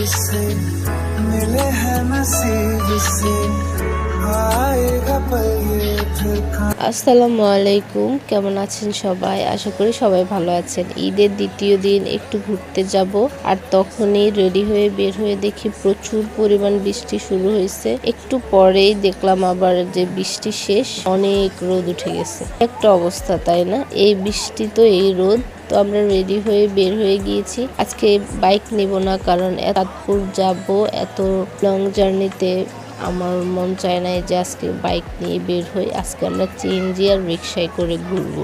से मिले हैं नसीब से आएगा पल ये फिर আসসালামু আলাইকুম, কেমন আছেন সবাই? আশা করি সবাই ভালো আছেন। ঈদের দ্বিতীয় দিন একটু ঘুরতে যাব, আর তখনই রেডি হয়ে বের হয়ে দেখি প্রচুর পরিমাণ বৃষ্টি শুরু হয়েছে। একটু পরেই দেখলাম আবার যে বৃষ্টি শেষ, অনেক রোদ উঠে গেছে। একটা অবস্থা, তাই না? এই বৃষ্টি তো এই রোদ। তো আমরা রেডি হয়ে বের হয়ে গিয়েছি। আজকে বাইক নিব না, কারণ চাঁদপুর যাব, এত লং জার্নিতে আমার মন চায় না যে আজকে বাইক নিয়ে বের হই। আজকে আমরা সিএনজি আর রিক্সায় করে ঘুরবো।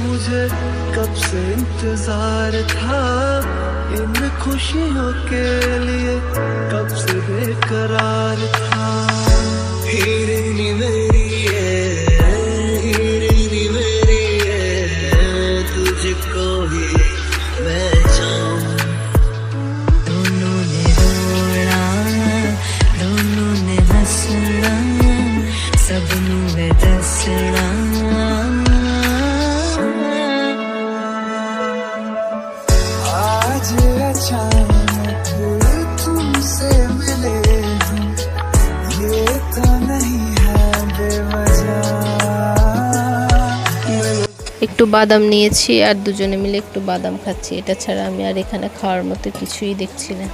मुझे कब से इंतजार था, इन खुशियों के लिए कब से बेकरार था। हीरे मेरी है, हीरे मेरी है, तुझको ही मैं चाहूं। दोनों ने रोना, दोनों ने हंसना, सबनू है दसना। अचानक तुमसे मिले हम, ये तो नहीं है बेवजह। একটু বাদাম নিয়েছি আর দুজনে মিলে একটু বাদাম খাচ্ছি। এটা ছাড়া আমি আর এখানে খাওয়ার মতো কিছুই দেখছি না।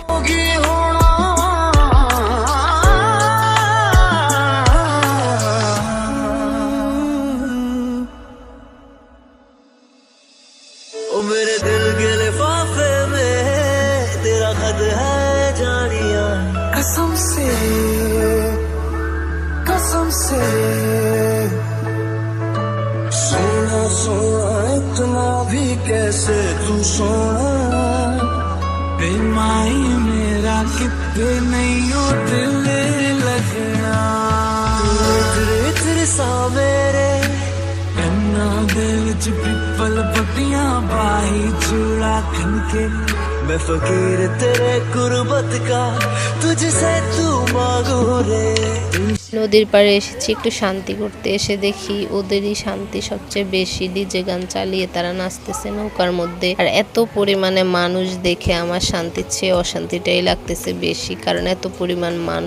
मेरे दिल के लिफाफे में तेरा खत है जानिया, कसम से सोना सोना इतना भी कैसे तू सोना, बेमाई मेरा कितने नहीं हो दिल लगना। तेरे सा मेरे दिल च पिपल पट्टियां बाही चूड़ा खनके, मैं फकीर तेरे गुर्बत का, तुझसे तू मांगू रे। নদীর পাড়ে এসেছি একটু শান্তি করতে, এসে দেখি ওদেরই শান্তি সবচেয়ে বেশি। ডিজে গান চালিয়ে তারা নাচতেছে নৌকার মধ্যে, আর এত পরিমাণে মানুষ দেখে আমার শান্তির চেয়ে অশান্তিটাই লাগতেছে বেশি, কারণ এত পরিমাণ মানুষ।